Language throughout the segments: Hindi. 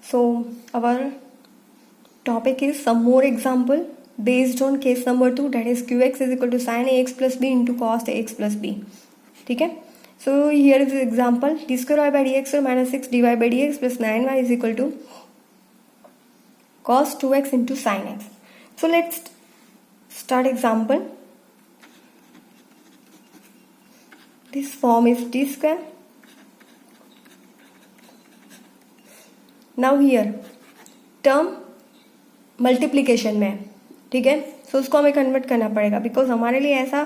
So our topic is some more example based on case number 2, that is qx is equal to sin ax plus b into cos ax plus b. ठीक है. So here is the example, d square y by dx or minus 6 dy by dx plus 9y is equal to cos 2x into sin x. So let's start example. This form is d square. Now here term multiplication में है, ठीक है. सो उसको हमें कन्वर्ट करना पड़ेगा बिकॉज हमारे लिए ऐसा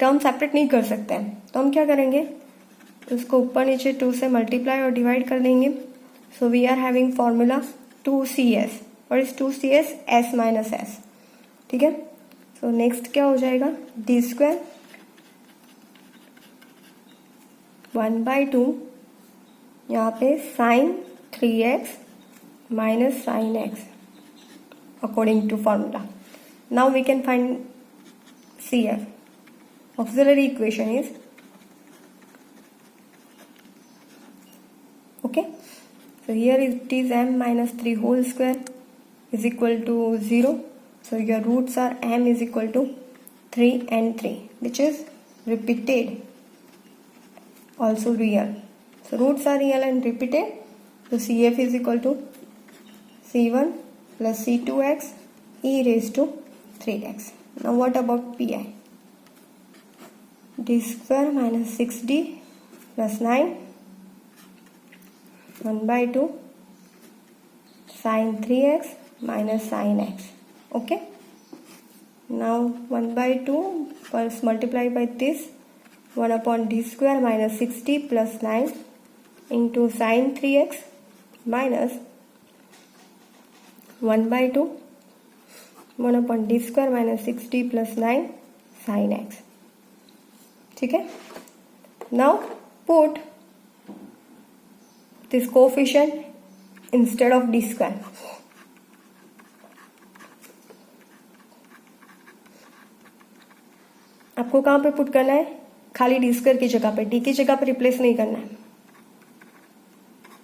टर्म सेपरेट नहीं कर सकते हैं. तो हम क्या करेंगे, उसको ऊपर नीचे 2 से मल्टीप्लाई और डिवाइड कर देंगे. So we are having formula 2cs और इस 2cs s माइनस एस. ठीक है. सो नेक्स्ट क्या हो जाएगा, डी स्क्वायर 1/2 यहाँ पे sign 3x minus sin x according to formula. Now we can find CF. Auxiliary equation is okay. So here it is m minus 3 whole square is equal to 0. So your roots are m is equal to 3 and 3, which is repeated, also real. So roots are real and repeated. So CF is equal to c1 plus c2x e raised to 3x. Now what about pi? D square minus 6d plus 9 1/2 sin 3x minus sin x. Okay. Now 1/2 first multiply by this 1 upon d square minus 6d plus 9 into sin 3x minus 1/2 1 upon d square minus 6d plus 9 sin x. ठीक है. Now put this coefficient instead of d square. आपको कहाँ पे पुट करना है, खाली डी स्क्वायर की जगह पे, डी की जगह पे रिप्लेस नहीं करना है.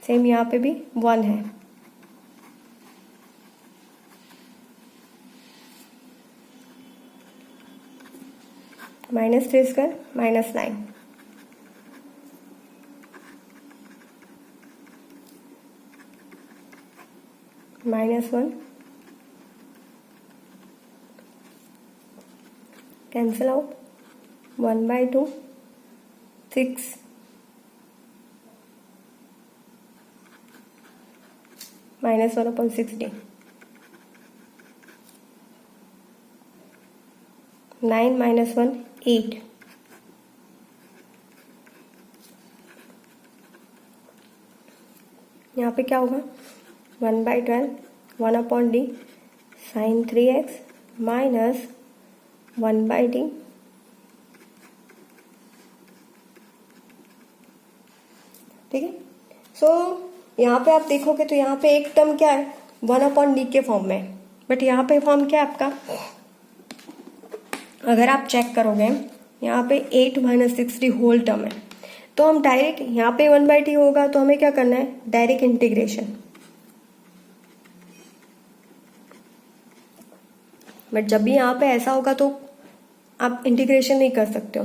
सेम यहाँ पे भी 1 है. -3 square -9 -1 cancel out 1/2 6 -1 upon 6d 9 minus 1 8. यहाँ पे क्या होगा 1/12 1 upon d sin 3x minus 1/d ठीक है. सो यहाँ पे आप देखोगे तो यहाँ पे एक टर्म क्या है 1 upon d के फॉर्म में, बट यहाँ पे फॉर्म क्या है आपका, अगर आप चेक करोगे यहाँ पे 8 minus 6d होल टर्म है. तो हम डायरेक्ट यहाँ पे 1/t होगा तो हमें क्या करना है, डायरेक्ट इंटीग्रेशन. बट जब भी यहाँ पे ऐसा होगा तो आप इंटीग्रेशन नहीं कर सकते हो.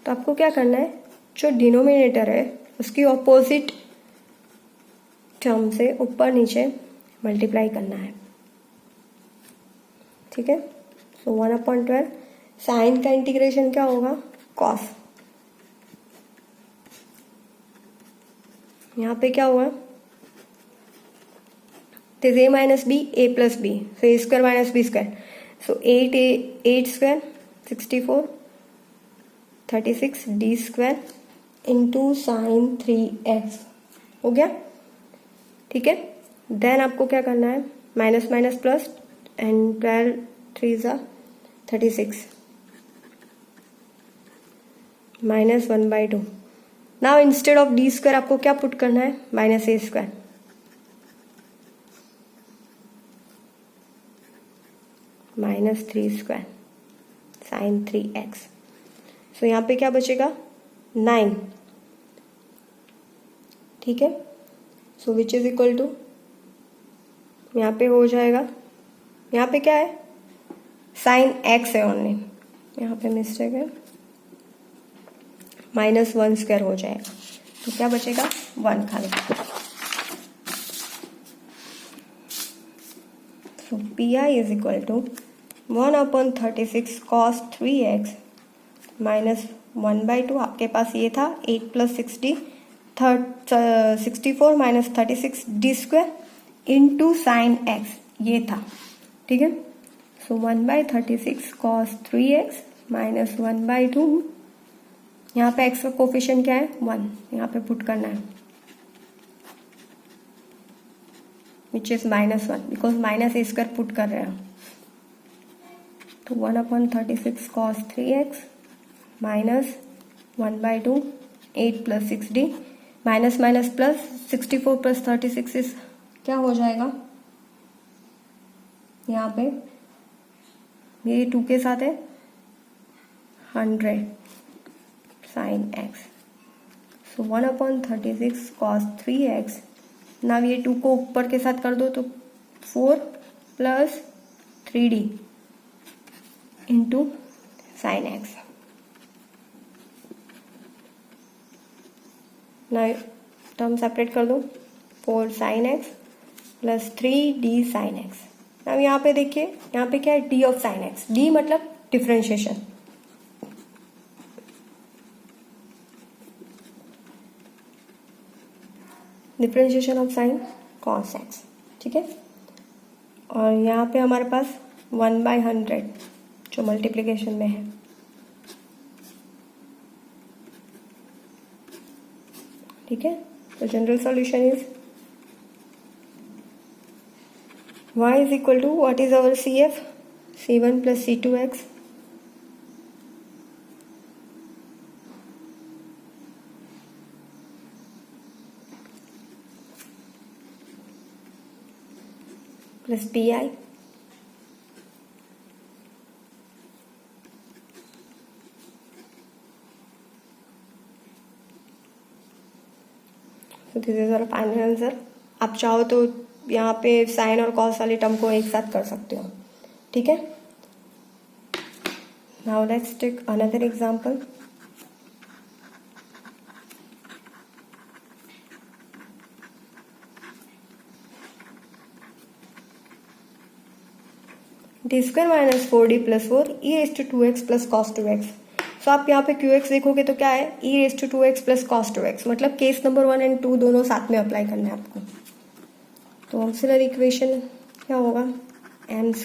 तो आपको क्या करना है, जो डिनोमिनेटर है उसकी ऑपोजिट टर्म से ऊपर नीचे मल्टीप्लाई करना है. ठीक है. सो 1/12 साइन का इंटीग्रेशन क्या होगा, कॉस. यहाँ पे क्या हुआ, this a minus b a plus b, so a square minus b square, so 8 square 64 36 d square into sin 3x हो गया. ठीक है. देन आपको क्या करना है, minus minus plus and 12 3 36 minus 1/2. Now instead of D square आपको क्या पुट करना है, माइनस ए स्क्वायर. -3 square sine 3x. सो यहाँ पे क्या बचेगा 9. ठीक है. सो विच इज इक्वल टू यहाँ पे हो जाएगा, यहाँ पे क्या है, साइन एक्स है ओनली, यहाँ पे मिस्टेक है, -1² हो जाएगा। तो क्या बचेगा, 1 खाली। So PI is equal to 1/36 cos 3x -1/2। आपके पास ये था 8 + 60 64 - 36 d² इंटू साइन एक्स, ये था, ठीक है। सो 1/36 cos 3x -1/2, यहाँ पे x का कोफिशिएंट क्या है, 1, यहाँ पे पुट करना है, which is -1 because -a² put कर रहे हैं। तो 1/36 cos 3x -1/2, 8 + 60 माइनस प्लस 64 + 36 इस क्या हो जाएगा, यहाँ पे ये 2 के साथ है 100 साइन एक्स। सो 1/36 cos 3x, ना ये 2 को ऊपर के साथ कर दो तो 4 + 3d इंटू साइन एक्स। ना टर्म सेपरेट कर दो, 4 sine x + 3d sine x. अब यहाँ पे देखिए, यहाँ पे क्या है, d of sine x, d मतलब differentiation, differentiation of sine cos x, ठीक है। और यहाँ पे हमारे पास 1/100 जो मल्टीप्लिकेशन में है, ठीक है। तो general solution is y is equal to, what is our CF, C1 + C2x plus PI तो this is our final answer. आप चाहो तो यहाँ पे साइन और कॉस वाले टर्म को एक साथ कर सकते हो, ठीक है। Now let's take another example. d² - 4d + 4 e⁻² + cos 2x। So आप यहाँ पे QX देखोगे तो क्या है, e⁻² + cos 2x, मतलब केस नंबर 1 और 2 दोनों साथ में अप्लाई करना है आपको। तो ऑक्सिलरी इक्वेशन क्या होगा, m² -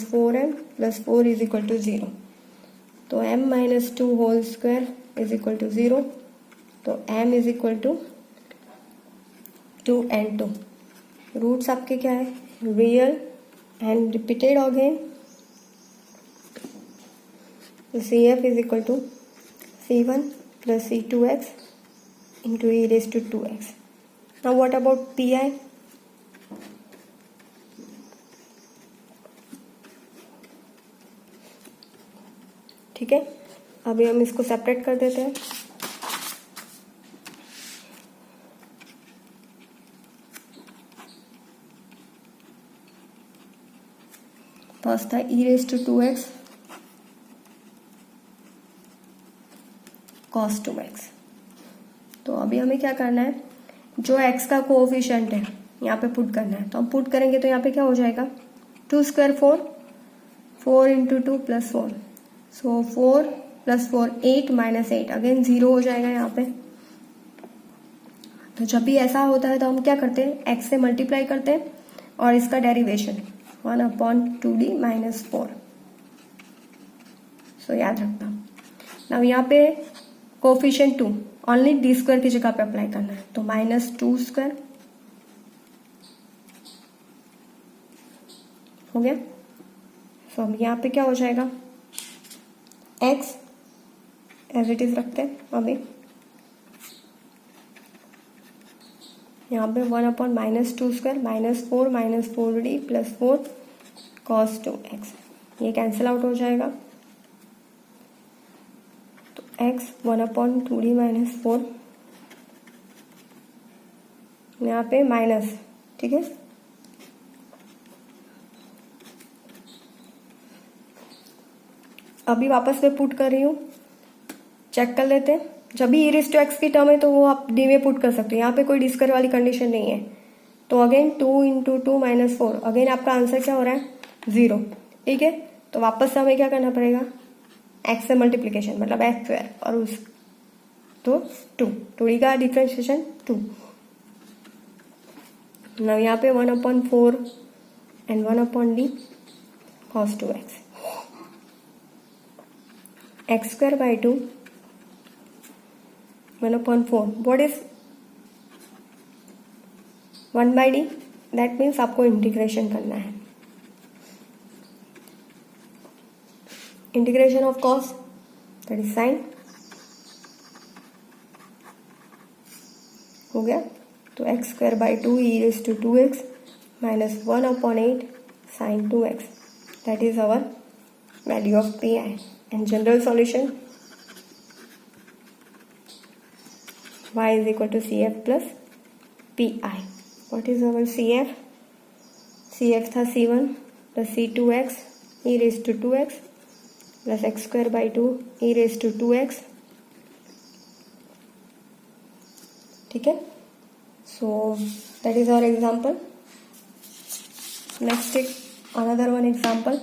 4m + 4 = 0। तो m - 2 होल स्क्वायर = 0। तो m = 2n2। रूट्स आपके क्या है, real and repeated again. So CF is equal to C1 + C2x into e⁻²x. Now what about PI? ठीक है, अभी हम इसको सेपरेट कर देते हैं। फर्स्ट था e⁻²x cos 2x। तो अभी हमें क्या करना है, जो x का कोएफिशिएंट है यहाँ पे पुट करना है। तो हम पुट करेंगे तो यहाँ पे क्या हो जाएगा, 2² 4, 4 × 2 + 4, सो 4 + 4 8 - 8, अगेन 0 हो जाएगा यहाँ पे। तो जब भी ऐसा होता है तो हम क्या करते हैं, x से मल्टीप्लाई करते हैं और इसका डेरिवेशन 1/2d - 4। सो याद रखना। नाउ यहाँ पे कोफिशिएंट 2 ओनली d² की जगह पे अप्लाई करना है, तो -2² हो गया। सो अब यहाँ पे क्या हो जाएगा, x एज इट इज रखते हैं अभी। यहाँ पे 1/-2² -4 - 4d + 4 cos 2x, ये कैंसिल आउट हो जाएगा। तो x 1/2d - 4, यहाँ पे माइनस, ठीक है, अभी वापस मैं पुट कर रही हूँ, चेक कर लेते हैं। जब भी e⁻x की टर्म है तो वो आप डी में पुट कर सकते हो, यहाँ पे कोई डी² वाली कंडीशन नहीं है। तो अगेन 2 × 2 - 4, अगेन आपका आंसर क्या हो रहा है 0, ठीक है। तो वापस से हमें क्या करना पड़ेगा, x से मल्टीप्लीकेशन मतलब x² और उस तो 2 का डिफ्रेंशिएशन 2। now यहाँ पे 1/4 and 1/d cos 2x, x²/2 1/4, what is 1/d, that means आपको इंटीग्रेशन करना है। Integration of cos that is sine, हो गया। तो x²/2 e⁻² minus 1/8 sin 2x, that is our value of pi, and general solution y is equal to cf plus pi. What is our cf? cf था c1 plus c2x e⁻²x plus x²/2 e⁻²x, ठीक है। so that is our example. next take another one example.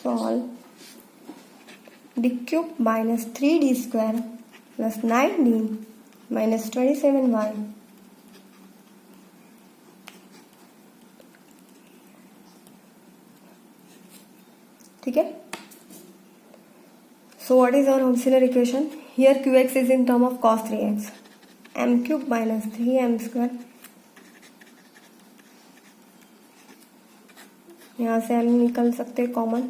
solve d³ minus 3d² plus 9d minus 27y ठीक है। so what is our auxiliary equation? here qx is in term of cos 3x, m³ minus 3m², यहाँ से m निकल सकते common,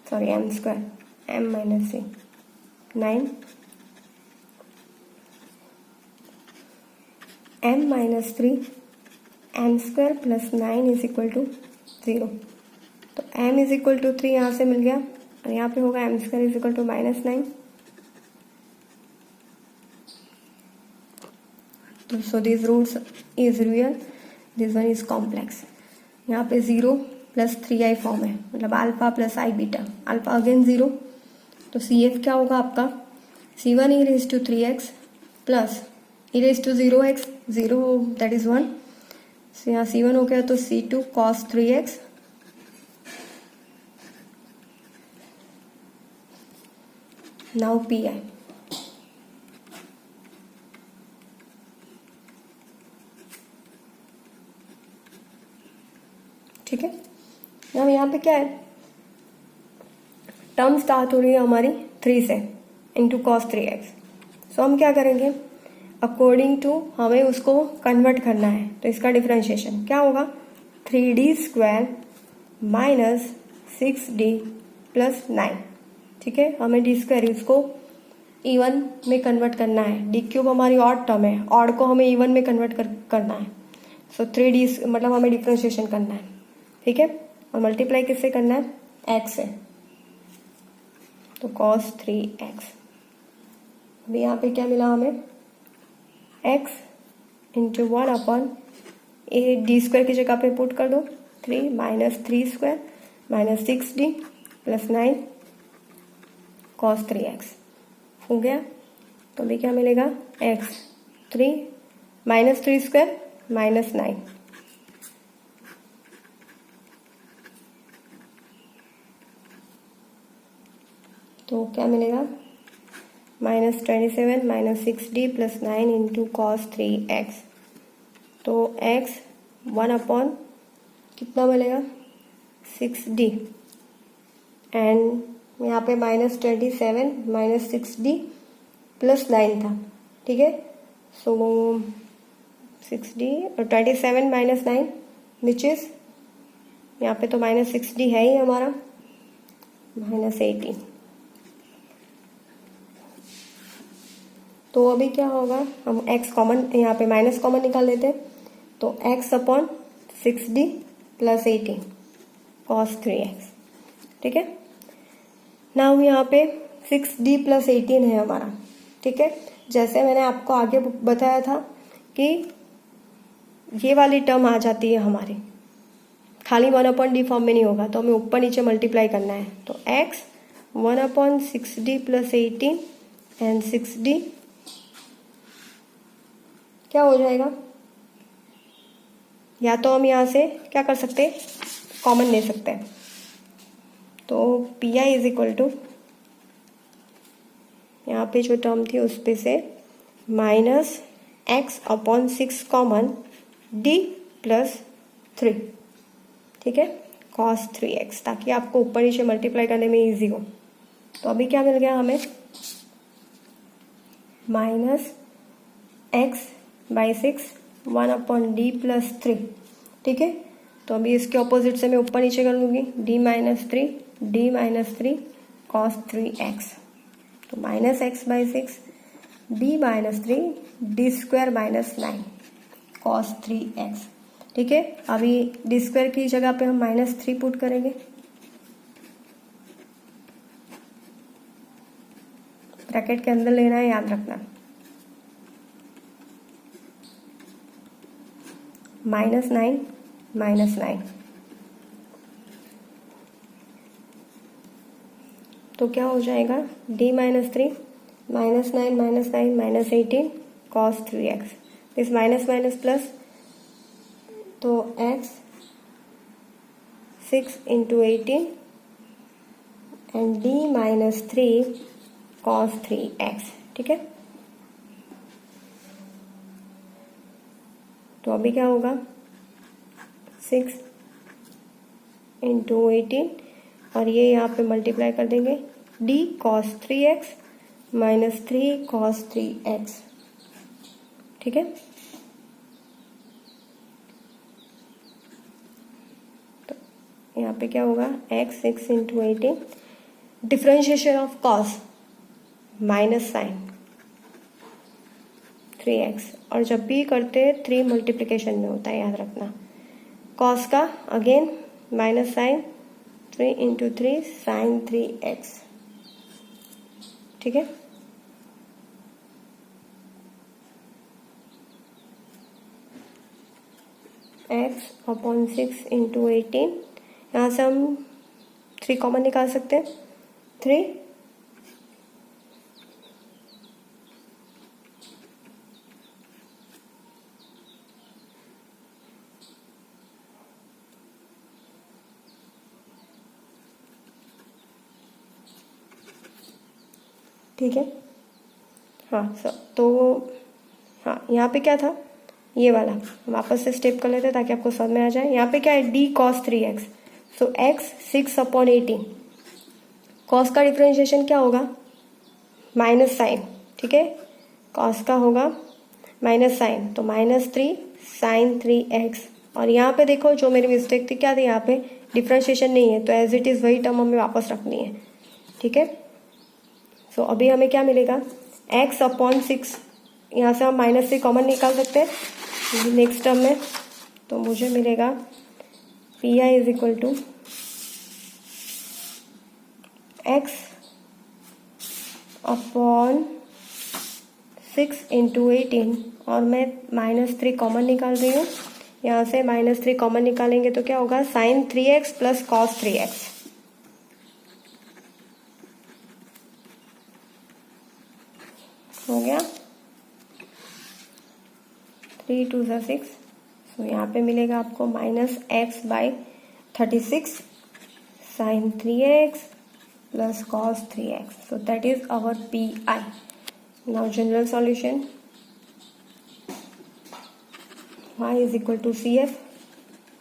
sorry m², m minus 3 9, m minus 3 m² plus 9 is equal to 0। तो m is equal to 3 यहाँ से मिल गया, और यहाँ पे होगा m² is equal to -9। so these roots is real, this one is complex। यहाँ पे 0 + 3i फॉर्म है, मतलब alpha plus i beta, alpha again 0, तो CF क्या होगा आपका c1 e⁻3x plus e⁻0x, 0 that is 1, so यहाँ c1 हो गया तो c2 cos 3x now pi, ठीक है। अब यहाँ पे क्या है, टर्म स्टार्ट हो रही है हमारी 3 से इंटू cos 3x। सो हम क्या करेंगे, अकॉर्डिंग टू हमें उसको कन्वर्ट करना है, तो इसका डिफरेंशिएशन क्या होगा 3d² minus 6d plus 9, ठीक है। हमें d² इसको इवन में कन्वर्ट करना है, d³ हमारी ऑड टर्म है, ऑड को हमें इवन में कन्वर्ट करना है। सो 3d मतलब हमें डिफरेंशिएशन करना है, ठीक है, और मल्टीप्लाई किससे करना है x से, तो cos 3x। अभी यहाँ पे क्या मिला हमें x इंटू 1/, d² की जगह पे पुट कर दो 3 minus 3² minus 6d plus 9 cos 3x हो गया। तो अभी क्या मिलेगा x 3 minus 3² minus 9, तो क्या मिलेगा -27 minus 6d plus 9 into cos 3x, तो x 1/, कितना मिलेगा 6d, एंड यहाँ पे -27 minus 6d plus 9 था, ठीक है। सो 6d और 27 minus 9 विच इज, यहाँ पे तो -6d है ही हमारा, -18। तो अभी क्या होगा, हम x कॉमन, यहाँ पे माइनस कॉमन निकाल लेते हैं, तो x/6d plus 18 cos 3x, ठीक है। नाउ यहाँ पे 6d plus 18 है हमारा, ठीक है। जैसे मैंने आपको आगे बताया था कि ये वाली टर्म आ जाती है हमारी, खाली 1/d फॉर्म में नहीं होगा, तो हमें ऊपर नीचे मल्टीप्लाई करना है। तो x 1/6d + 18 एंड 6d क्या हो जाएगा, या तो हम यहाँ से क्या कर सकते हैं, कॉमन ले सकते हैं। तो P I is equal to, यहाँ पे जो टर्म थी उस पे से -x/6 कॉमन d + 3, ठीक है, cos 3x, ताकि आपको ऊपर नीचे मल्टीप्लाई करने में इजी हो। तो अभी क्या मिल गया हमें, -x/6 1/d + 3, ठीक है। तो अभी इसके ऑपोजिट से मैं ऊपर नीचे कर लूँगी, d - 3 d - 3 cos 3x, तो -x/6 d - 3 d² - 9 cos 3x, ठीक है। अभी d² की जगह पे हम -3 पुट करेंगे, ब्रैकेट के अंदर लेना है, याद रखना। -9 -9, तो क्या हो जाएगा, d - 3 -9 -9 -18 cos 3x, this minus minus plus, तो x 6 × 18 and d - 3 cos 3x, ठीक है। तो अभी क्या होगा, 6 × 18 और ये यहाँ पे मल्टीप्लाई कर देंगे, d cos 3x - 3 cos 3x, ठीक है। तो यहाँ पे क्या होगा, x 6 × 18, differentiation of cos minus sine 3x, और जब भी करते हैं 3 मल्टीप्लिकेशन में होता है, याद रखना। cos का again minus sign 3 × 3 sin 3x, ठीक है। x/6 × 18, यहाँ से हम 3 कॉमन निकाल सकते हैं, 3 ठीक है। हाँ सर, तो हाँ यहाँ पे क्या था, ये वाला वापस से स्टेप कर लेते हैं ताकि आपको समझ में आ जाए। यहाँ पे क्या है, d cos 3x, सो x 6/18, cos का डिफरेंशिएशन क्या होगा, माइनस साइन, ठीक है, cos का होगा माइनस साइन, तो -3 sin 3x, और यहाँ पे देखो जो मेरी मिस्टेक थी, क्या थी, यहाँ पे डिफरेंशिएशन नहीं है, तो एज इट इज़ वही टर्म हमें वापस रखनी है, ठीक है। सो अभी हमें क्या मिलेगा, x/6, यहाँ से हम -3 कॉमन निकाल सकते हैं नेक्स्ट टर्म में, तो मुझे मिलेगा P I is equal to x/6 × 18, और मैं -3 कॉमन निकाल रही हूँ, यहाँ से -3 कॉमन निकालेंगे तो क्या होगा, sin 3x + cos 3x, हो गया, 3 × 2 = 6, सो यहाँ पे मिलेगा आपको -x/36 sin 3x + cos 3x, so that is our PI. Now general solution, y is equal to CF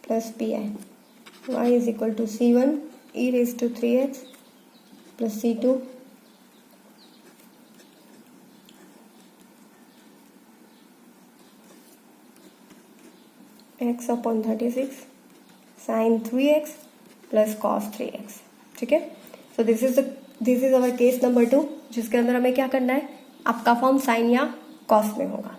plus PI, y is equal to C1 e⁻³ plus C2 x/36 sin 3x plus cos 3x, ठीक है। So this is our case number 2, जिसके अंदर हमें क्या करना है, आपका फॉर्म साइन या कॉस में होगा।